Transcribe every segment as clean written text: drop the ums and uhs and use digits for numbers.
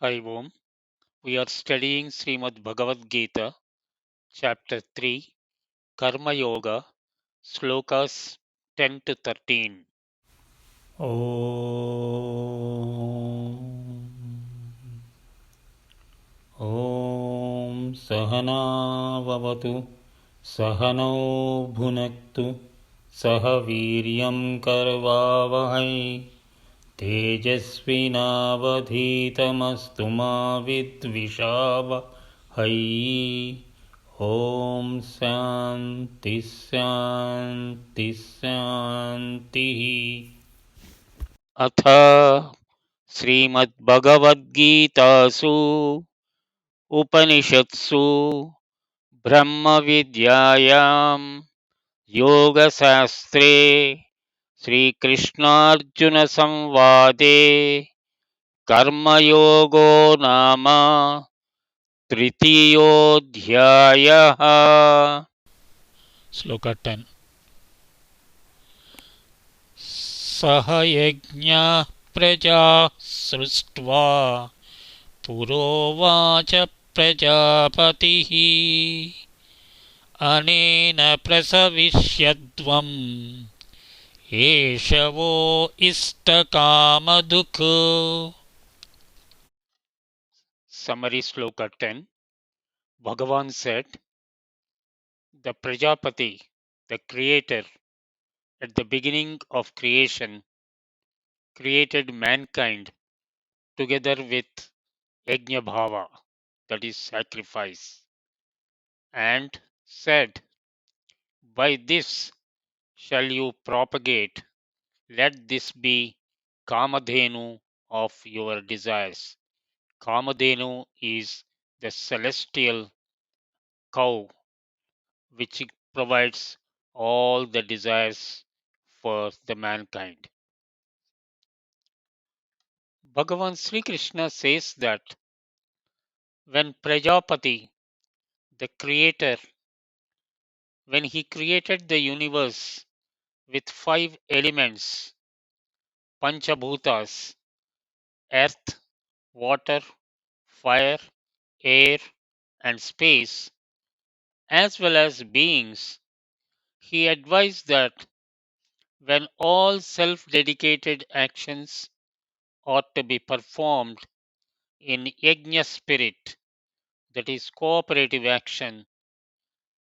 Hi Om. We are studying Srimad Bhagavad Gita, Chapter 3, Karma Yoga, Slokas 10 to 13. ॐ सहनाववतु सहनौ भुनक्तु सह वीर्यं करवावहै तेजस्विनावधीतमस्तु मा विद्विषावहै ॐ शान्ति शान्ति शान्तिः अथ Srimad Bhagavad Gitasu Upanishadsu Brahma Vidyayam Yoga Sastre Sri Krishna Arjuna Samvade Karma Yogo Nama Tritiyodyayah. श्लोक 10 सह यज्ञः प्रजाः सृष्ट्वा पुरोवाच प्रजापतिः अनेन प्रसविष्यध्वम् एष वो इष्टकामधुक् Summary Sloka 10. Bhagavan said, the Prajapati, the creator, at the beginning of creation, created mankind together with Yajna Bhava, that is sacrifice, and said, by this shall you propagate, let this be Kamadhenu of your desires. Kamadhenu is the celestial cow which provides all the desires for the mankind. Bhagavan Sri Krishna says that when Prajapati, the creator, when he created the universe with five elements, Panchabhutas, earth, water, fire, air, and space, as well as beings, he advised that when all self dedicated actions ought to be performed in yajna spirit, that is cooperative action,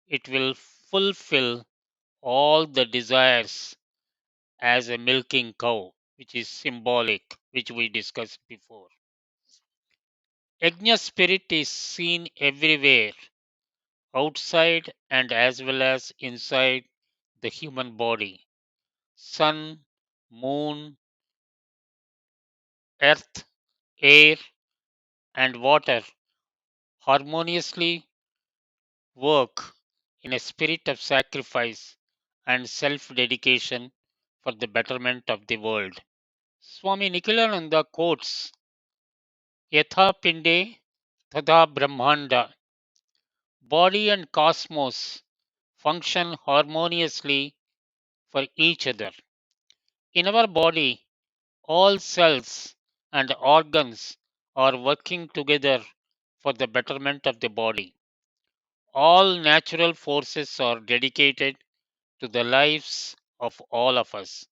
it will fulfill all the desires as a milking cow, which is symbolic, which we discussed before. Yajna spirit is seen everywhere, outside and as well as inside the human body. Sun, moon, earth, air, and water harmoniously work in a spirit of sacrifice and self dedication for the betterment of the world. Swami Nikhilananda quotes Yatha Pinde Tadha Brahmanda. Body and cosmos function harmoniously for each other. In our body, all cells and organs are working together for the betterment of the body. All natural forces are dedicated to the lives of all of us.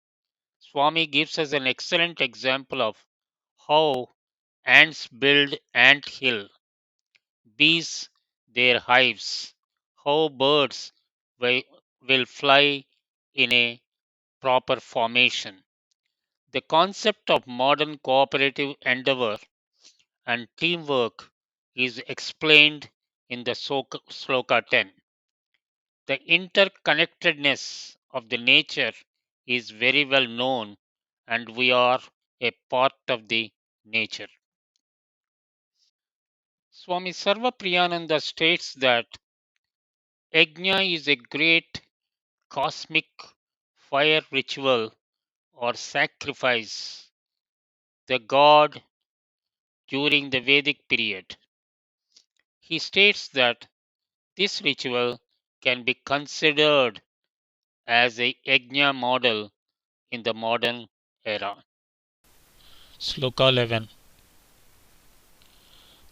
Swami gives us an excellent example of how ants build ant hill, bees their hives, how birds will fly in a proper formation. The concept of modern cooperative endeavor and teamwork is explained in the Sloka 10. The interconnectedness of the nature is very well known, and we are a part of the nature. Swami Sarva Priyananda states that Yajna is a great cosmic fire ritual or sacrifice, the god during the Vedic period. He states that this ritual can be considered as a Yajna model in the modern era. श्लोक 11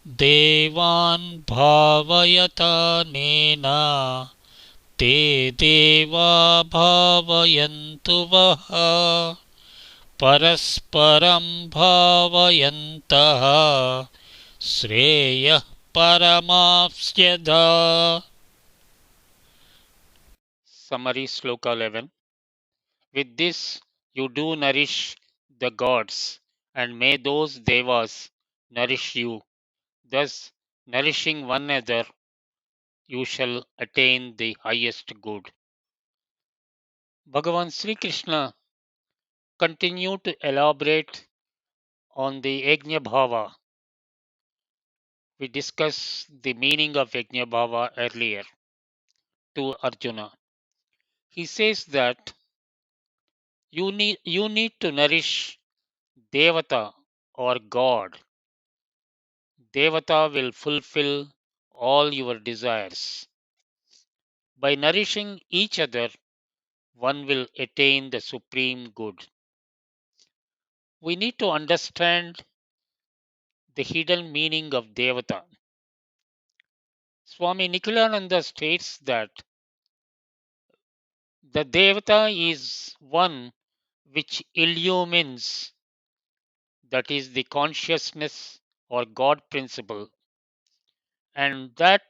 देवान् भावयतानेन ते देवा भावयन्तु वः परस्परं भावयन्तः श्रेयः परमाप्स्यदा. Summary Sloka 11. With this you do nourish the gods, and may those devas nourish you. Thus, nourishing one another, you shall attain the highest good. Bhagavan Sri Krishna continued to elaborate on the Yajna Bhava. We discussed the meaning of Yajna Bhava earlier to Arjuna. He says that you need to nourish Devata or God. Devata will fulfill all your desires. By nourishing each other, one will attain the supreme good. We need to understand the hidden meaning of Devata. Swami Nikhilananda states that the Devata is one which illumines, that is, the consciousness or God principle, and that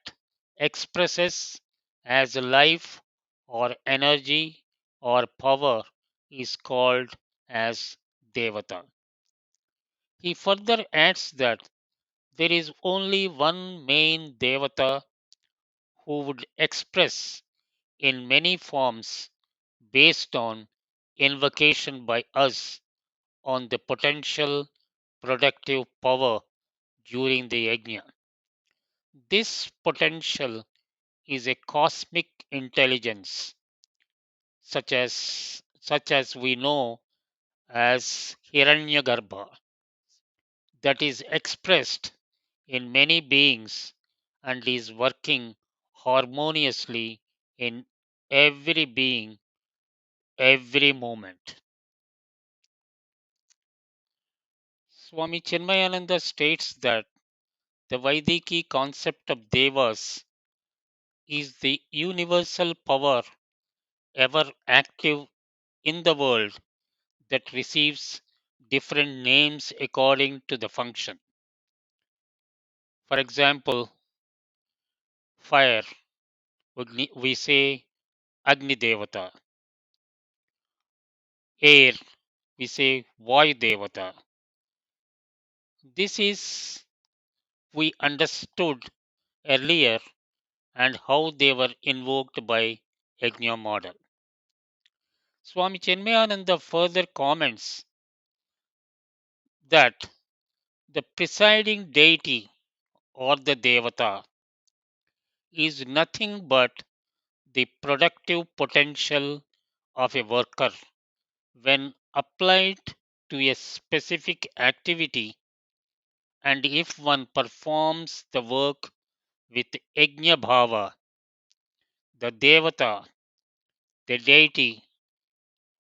expresses as life or energy or power is called as Devata. He further adds that there is only one main Devata who would express in many forms based on invocation by us on the potential productive power during the yajna. This potential is a cosmic intelligence, such as we know as Hiranyagarbha, that is expressed in many beings and is working harmoniously in every being every moment. Swami Chinmayananda states that the Vaidiki concept of devas is the universal power ever active in the world that receives different names according to the function. For example, fire, we say Agni Devata, air, we say Vayu Devata. This is we understood earlier and how they were invoked by Yajna model. Swami Chinmayananda further comments that the presiding deity or the Devata is nothing but the productive potential of a worker when applied to a specific activity, and if one performs the work with Yajna Bhava, the Devata, the deity,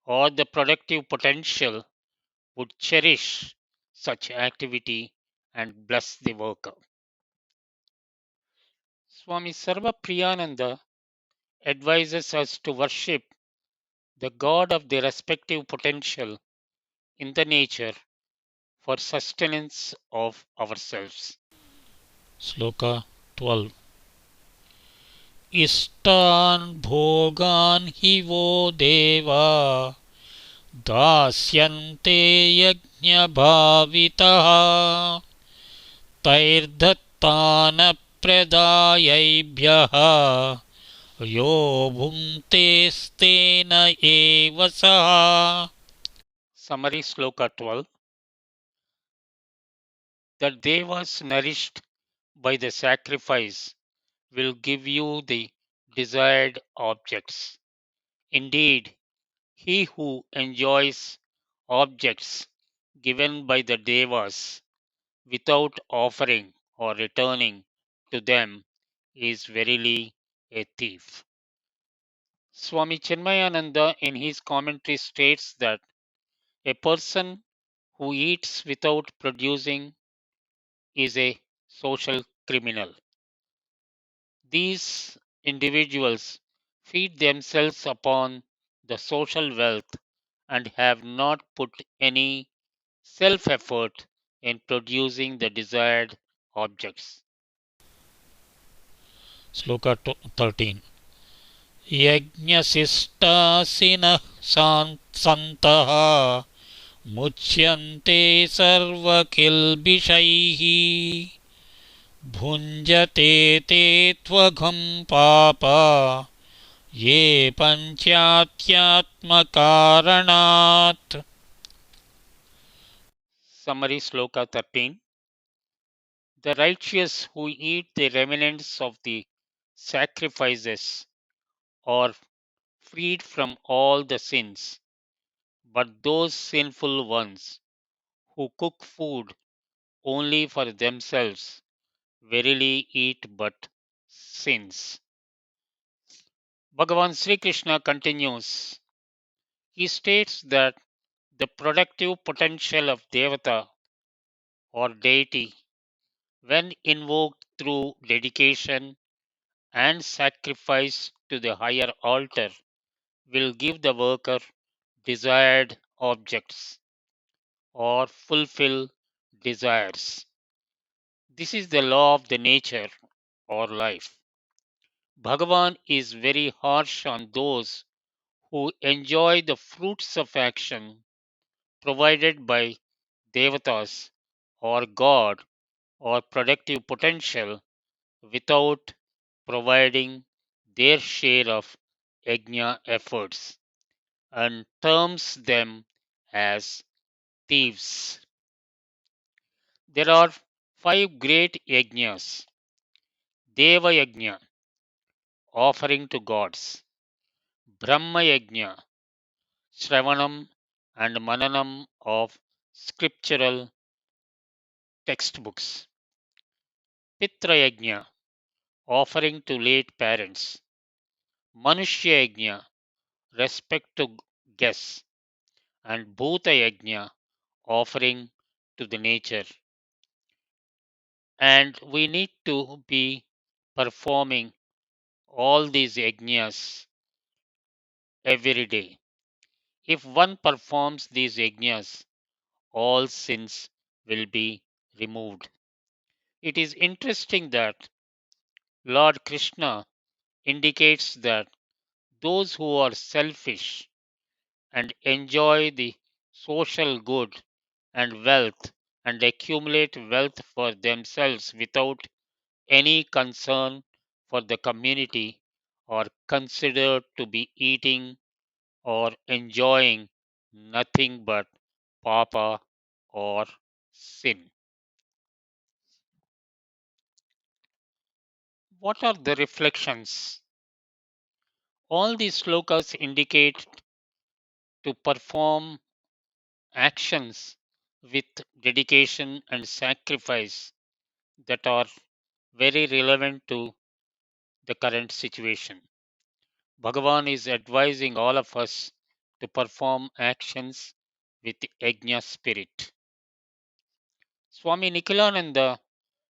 or the productive potential would cherish such activity and bless the worker. Swami Sarva Priyananda advises us to worship the God of the respective potential in the nature for sustenance of ourselves. Sloka 12. इष्टान् भोगान् हि वो देवा दास्यन्ते यज्ञभावितः तैर्दत्तानप्रदायैभ्यः यो भुङ्क्तेस्तेन एव सः. Summary Sloka 12. The devas nourished by the sacrifice will give you the desired objects. Indeed, he who enjoys objects given by the devas without offering or returning to them is verily a thief. Swami Chinmayananda in his commentary states that a person who eats without producing is a social criminal. These individuals feed themselves upon the social wealth and have not put any self effort in producing the desired objects. Sloka 13. यज्ञशिष्टासिनः सन्तः मुच्यन्ते सर्वकिल्बिषैः भुञ्जते ते त्वघं पापा ये पञ्चात्यात्मकारणात्. Summary Sloka 13. The righteous who eat the remnants of the sacrifices are freed from all the sins, but those sinful ones who cook food only for themselves verily eat but sins. Bhagavan Sri Krishna continues. He states that the productive potential of Devata or deity, when invoked through dedication and sacrifice to the higher altar, will give the worker desired objects or fulfill desires. This is the law of the nature or life. Bhagavan is very harsh on those who enjoy the fruits of action provided by devatas or God or productive potential without providing their share of yajna efforts and terms them as thieves. There are five great yajnas: Deva Yajna, offering to gods; Brahma Yajna, Shravanam and Mananam of scriptural textbooks; Pitra Yajna, offering to late parents; Manushya Yajna, respect to guests; and Bhuta Yajna, offering to the nature. And we need to be performing all these yajnas every day. If one performs these yajnas, all sins will be removed. It is interesting that Lord Krishna indicates that those who are selfish and enjoy the social good and wealth and accumulate wealth for themselves without any concern for the community are considered to be eating or enjoying nothing but papa or sin. What are the reflections? All these slokas indicate to perform actions with dedication and sacrifice that are very relevant to the current situation. Bhagavan is advising all of us to perform actions with Yajna spirit. Swami Nikhilananda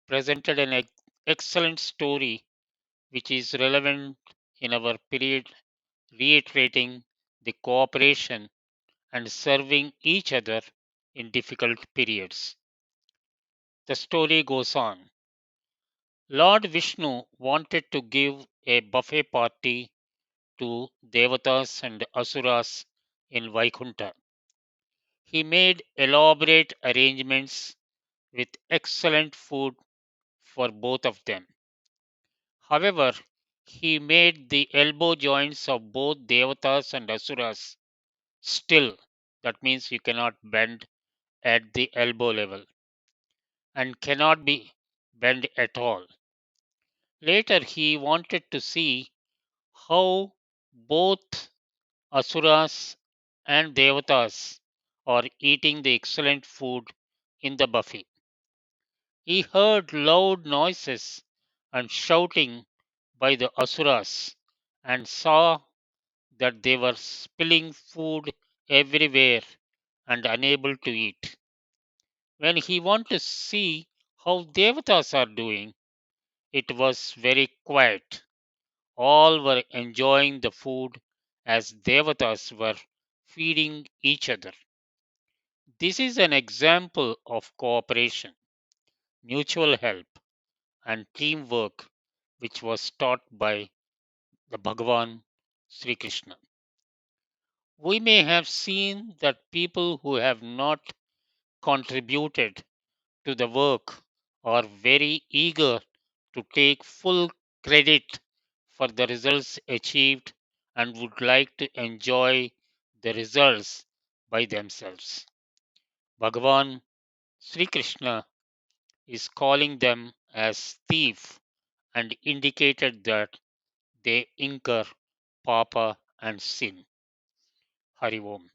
presented an excellent story which is relevant in our period, reiterating the cooperation and serving each other in difficult periods. The story goes on. Lord Vishnu wanted to give a buffet party to Devatas and Asuras in Vaikunta. He made elaborate arrangements with excellent food for both of them. However, he made the elbow joints of both Devatas and Asuras still, that means you cannot bend at the elbow level and cannot be bent at all. Later, he wanted to see how both Asuras and Devatas are eating the excellent food in the buffet. He heard loud noises and shouting by the Asuras and saw that they were spilling food everywhere and unable to eat. When he wanted to see How Devatas are doing? It was very quiet. All were enjoying the food as Devatas were feeding each other. This is an example of cooperation, mutual help, and teamwork which was taught by the Bhagawan Sri Krishna. We may have seen that people who have not contributed to the work are very eager to take full credit for the results achieved and would like to enjoy the results by themselves. Bhagavan Sri Krishna is calling them as thief and indicated that they incur papa and sin. Hari Om.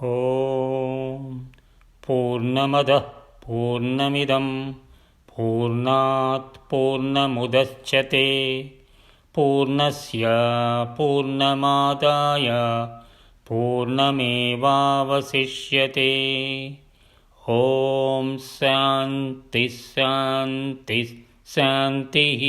ॐ पूर्णमदः पूर्णमिदं पूर्णात् पूर्णमुदच्यते पूर्णस्य पूर्णमादाय पूर्णमेवावशिष्यते ॐ शान्तिः शान्तिः शान्तिः